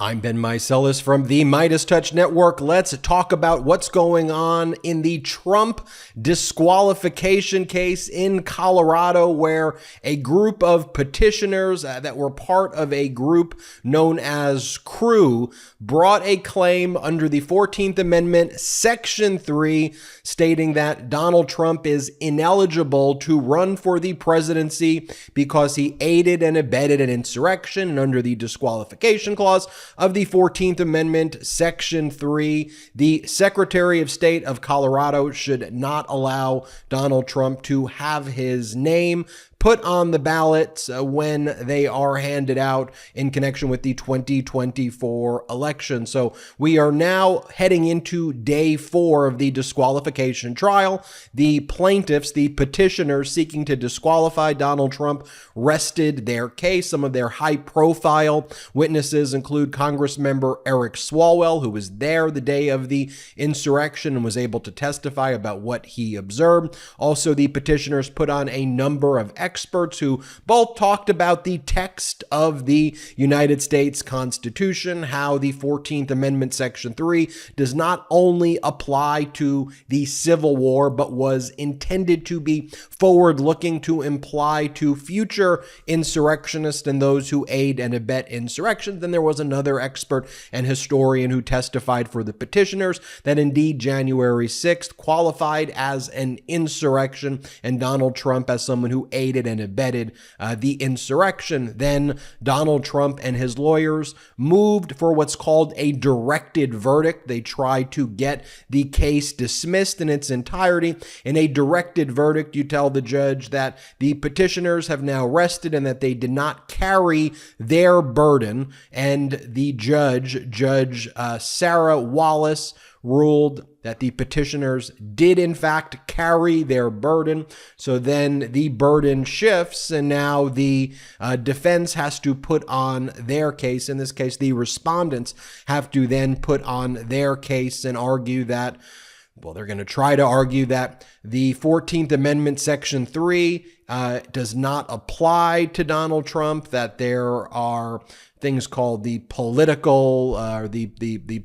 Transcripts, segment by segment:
I'm Ben Meiselas from the MeidasTouch Network. Let's talk about what's going on in the Trump disqualification case in Colorado, where a group of petitioners that were part of a group known as Crew brought a claim under the 14th Amendment, Section 3, stating that Donald Trump is ineligible to run for the presidency because he aided and abetted an insurrection, and under the disqualification clause of the 14th Amendment, Section 3, the Secretary of State of Colorado should not allow Donald Trump to have his name put on the ballots when they are handed out in connection with the 2024 election. So we are now heading into day 4 of the disqualification trial. The plaintiffs, the petitioners seeking to disqualify Donald Trump, rested their case. Some of their high-profile witnesses include Congressmember Eric Swalwell, who was there the day of the insurrection and was able to testify about what he observed. Also, the petitioners put on a number of experts who both talked about the text of the United States Constitution, how the 14th Amendment Section 3 does not only apply to the Civil War, but was intended to be forward-looking, to imply to future insurrectionists and those who aid and abet insurrections. Then there was another expert and historian who testified for the petitioners that indeed January 6th qualified as an insurrection, and Donald Trump as someone who aided and abetted the insurrection. Then Donald Trump and his lawyers moved for what's called a directed verdict. They tried to get the case dismissed in its entirety. In a directed verdict, you tell the judge that the petitioners have now rested and that they did not carry their burden, and the Judge Sarah Wallace, ruled that the petitioners did in fact carry their burden. So then the burden shifts, and now the defense has to put on their case. In this case, the respondents have to then put on their case and argue that, well, they're going to try to argue that the 14th Amendment Section 3 does not apply to Donald Trump, that there are things called the political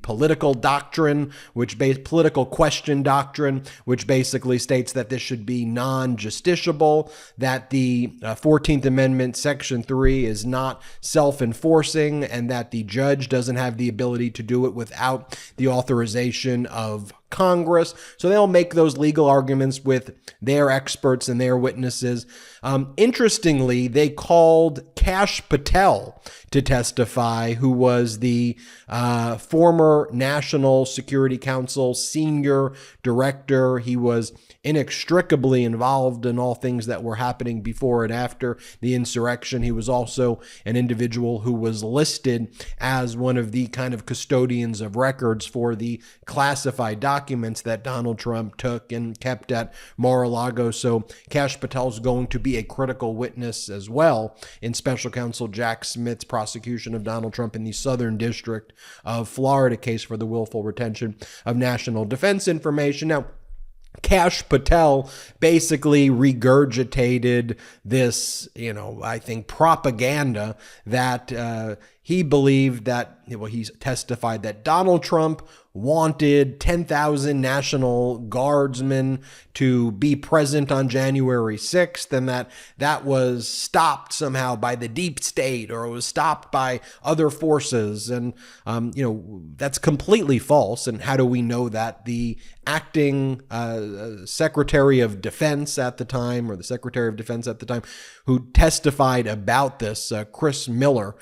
political doctrine, political question doctrine, which basically states that this should be non-justiciable, that the 14th Amendment Section 3 is not self-enforcing, and that the judge doesn't have the ability to do it without the authorization of Congress. So they'll make those legal arguments with their experts and their witnesses. Interestingly, they called Kash Patel to testify, who was the former National Security Council senior director. He was inextricably involved in all things that were happening before and after the insurrection. He was also an individual who was listed as one of the kind of custodians of records for the classified documents that Donald Trump took and kept at Mar-a-Lago. So Kash Patel's going to be a critical witness as well in Special Counsel Jack Smith's prosecution of Donald Trump in the Southern District of Florida case for the willful retention of national defense information. Now, Kash Patel basically regurgitated this, I think, propaganda that he believed that, he's testified that Donald Trump wanted 10,000 National Guardsmen to be present on January 6th, and that was stopped somehow by the deep state, or it was stopped by other forces. And, that's completely false. And how do we know that? The acting Secretary of Defense at the time, or the Secretary of Defense at the time, who testified about this, Chris Miller,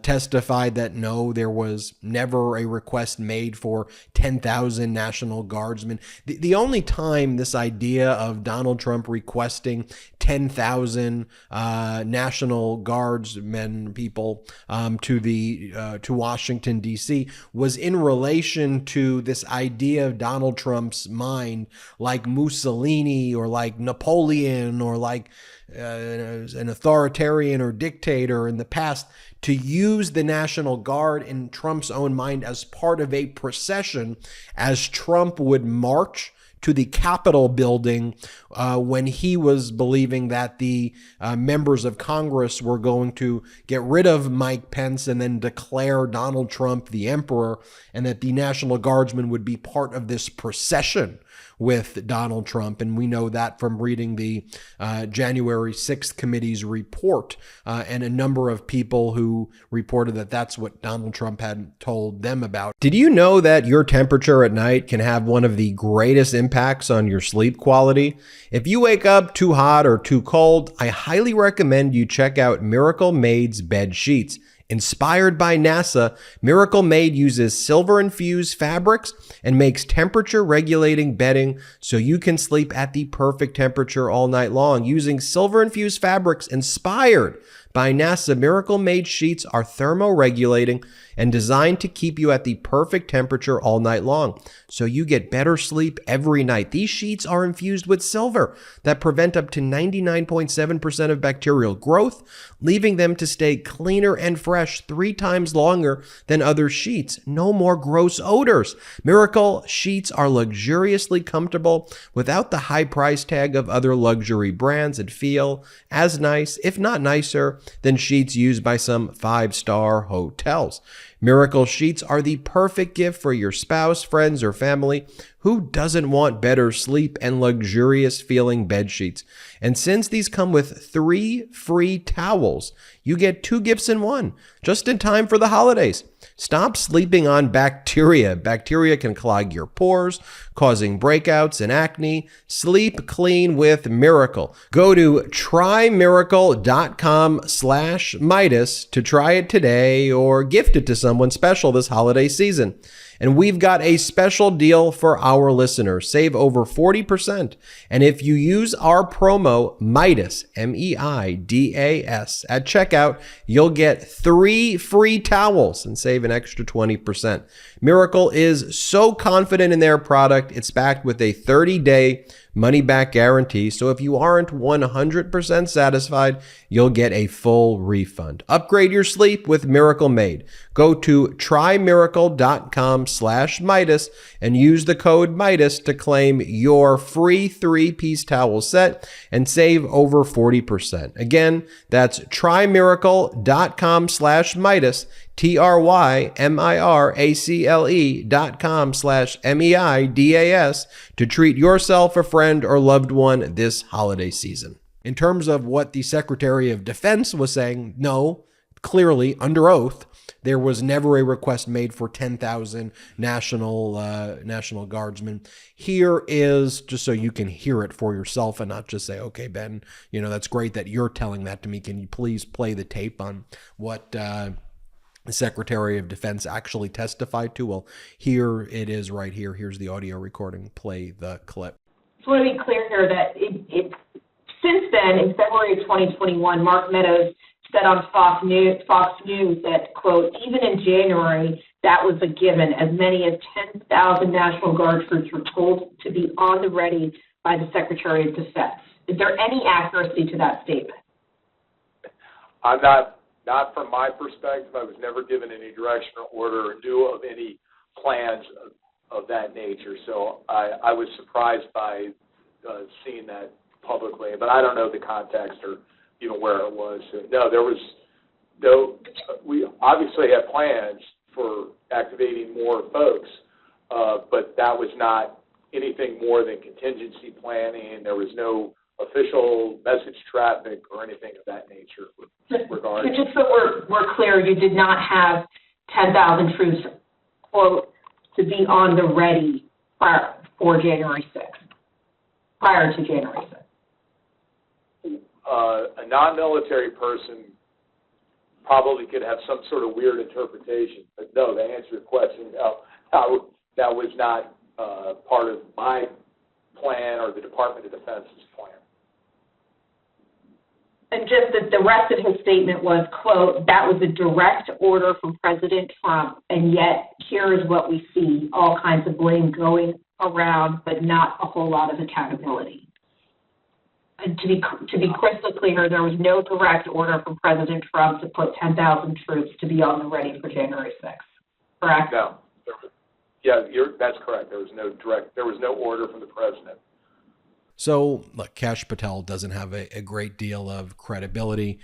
testified that no, there was never a request made for 10,000 National Guardsmen. The only time this idea of Donald Trump requesting 10,000 National Guardsmen people to Washington, D.C. was in relation to this idea of Donald Trump's mind, like Mussolini or like Napoleon or like an authoritarian or dictator in the past, to use the National Guard in Trump's own mind as part of a procession as Trump would march to the Capitol building when he was believing that the members of Congress were going to get rid of Mike Pence and then declare Donald Trump the emperor, and that the National Guardsmen would be part of this procession with Donald Trump. And we know that from reading the January 6th committee's report and a number of people who reported that that's what Donald Trump had told them about. Did you know that your temperature at night can have one of the greatest impacts on your sleep quality? If you wake up too hot or too cold, I highly recommend you check out Miracle Maid's bed sheets. Inspired by NASA, Miracle Maid uses silver-infused fabrics and makes temperature-regulating bedding so you can sleep at the perfect temperature all night long. Using silver-infused fabrics inspired by NASA, Miracle Maid sheets are thermoregulating and designed to keep you at the perfect temperature all night long, so you get better sleep every night. These sheets are infused with silver that prevent up to 99.7% of bacterial growth, leaving them to stay cleaner and fresh 3 times longer than other sheets. No more gross odors. Miracle sheets are luxuriously comfortable without the high price tag of other luxury brands and feel as nice, if not nicer, than sheets used by some 5-star hotels. Miracle sheets are the perfect gift for your spouse, friends, or family. Who doesn't want better sleep and luxurious feeling bed sheets? And since these come with 3 free towels, you get 2 gifts in one, just in time for the holidays. Stop sleeping on bacteria. Bacteria can clog your pores, causing breakouts and acne. Sleep clean with Miracle. Go to trymiracle.com/Meidas to try it today or gift it to someone special this holiday season. And we've got a special deal for our listeners. Save over 40%. And if you use our promo Meidas, MEIDAS, at checkout, you'll get 3 free towels and save an extra 20%. Miracle is so confident in their product, it's backed with a 30-day money-back guarantee. So if you aren't 100% satisfied, you'll get a full refund. Upgrade your sleep with Miracle Maid. Go to trymiracle.com/Meidas and use the code Meidas to claim your free 3-piece towel set and save over 40%. Again, that's trymiracle.com/Meidas, trymiracle.com/MEIDAS to treat yourself, a friend, or loved one this holiday season. In terms of what the Secretary of Defense was saying, no, clearly, under oath, there was never a request made for 10,000 National Guardsmen. Here is, just so you can hear it for yourself and not just say, okay, Ben, that's great that you're telling that to me. Can you please play the tape on what the Secretary of Defense actually testified to? Well, here it is right here. Here's the audio recording. Play the clip. I want to be clear here that since then, in February of 2021, Mark Meadows said on Fox News that, quote, even in January, that was a given. As many as 10,000 National Guard troops were told to be on the ready by the Secretary of Defense. Is there any accuracy to that statement? I'm not from my perspective. I was never given any direction or order or knew of any plans of that nature. So I was surprised by seeing that publicly, but I don't know the context or even where it was. So, no, we obviously had plans for activating more folks, but that was not anything more than contingency planning. There was no official message traffic or anything of that nature regarding. So just so we're clear, you did not have 10,000 troops, quote, to be on the ready prior to January 6th. A non-military person probably could have some sort of weird interpretation, but no, to answer your question, no, that was not part of my plan or the Department of Defense's plan. And just that the rest of his statement was, quote, that was a direct order from President Trump, and yet here is what we see, all kinds of blame going around, but not a whole lot of accountability. And to be crystal clear, there was no direct order from President Trump to put 10,000 troops to be on the ready for January 6th, correct? No. Yeah, that's correct. There was no order from the president. So, look, Kash Patel doesn't have a great deal of credibility.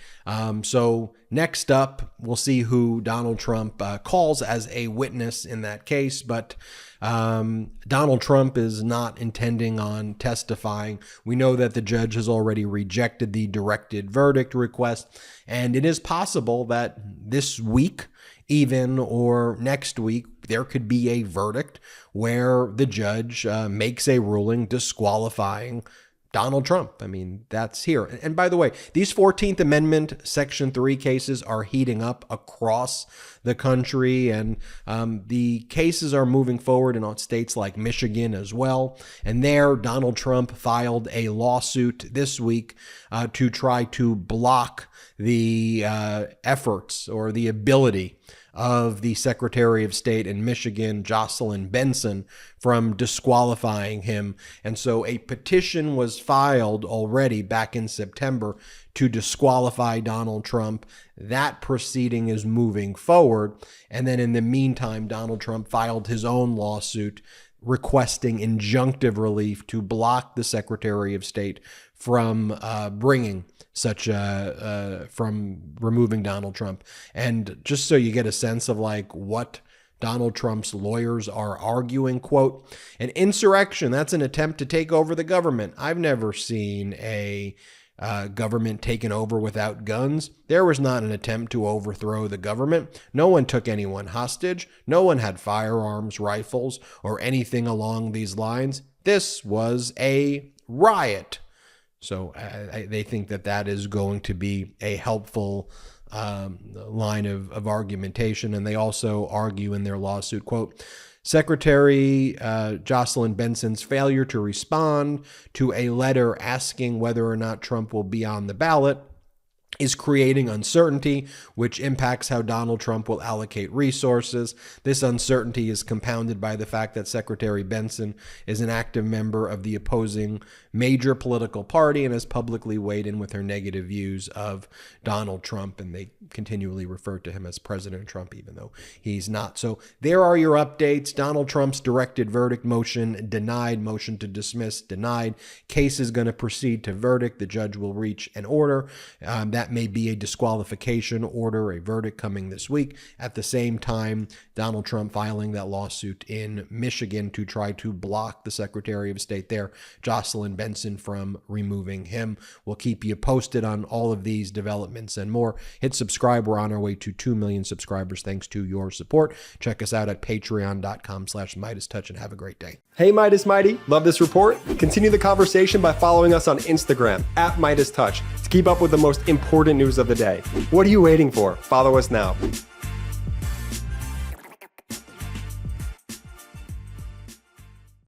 So next up, we'll see who Donald Trump calls as a witness in that case. But Donald Trump is not intending on testifying. We know that the judge has already rejected the directed verdict request, and it is possible that this week, even, or next week, there could be a verdict where the judge makes a ruling disqualifying Donald Trump. I mean, that's here. And by the way, these 14th Amendment Section 3 cases are heating up across the country, and the cases are moving forward in states like Michigan as well. And there, Donald Trump filed a lawsuit this week to try to block the efforts or the ability of the Secretary of State in Michigan, Jocelyn Benson, from disqualifying him. And so a petition was filed already back in September to disqualify Donald Trump. That proceeding is moving forward. And then in the meantime, Donald Trump filed his own lawsuit requesting injunctive relief to block the Secretary of State from bringing such from removing Donald Trump. And just so you get a sense of like what Donald Trump's lawyers are arguing, quote, an insurrection, that's an attempt to take over the government. I've never seen a government taken over without guns. There was not an attempt to overthrow the government. No one took anyone hostage. No one had firearms, rifles, or anything along these lines. This was a riot. So they think that that is going to be a helpful line of argumentation. And they also argue in their lawsuit, quote, Secretary Jocelyn Benson's failure to respond to a letter asking whether or not Trump will be on the ballot is creating uncertainty, which impacts how Donald Trump will allocate resources. This uncertainty is compounded by the fact that Secretary Benson is an active member of the opposing major political party and has publicly weighed in with her negative views of Donald Trump, and they continually refer to him as President Trump, even though he's not. So there are your updates. Donald Trump's directed verdict motion denied, motion to dismiss denied. Case is going to proceed to verdict. The judge will reach an order. That may be a disqualification order, a verdict coming this week. At the same time, Donald Trump filing that lawsuit in Michigan to try to block the Secretary of State there, Jocelyn Benson, from removing him. We'll keep you posted on all of these developments and more. Hit subscribe. We're on our way to 2 million subscribers thanks to your support. Check us out at patreon.com/MeidasTouch and have a great day. Hey, Midas Mighty, love this report? Continue the conversation by following us on Instagram at MeidasTouch to keep up with the most important news of the day. What are you waiting for? Follow us now.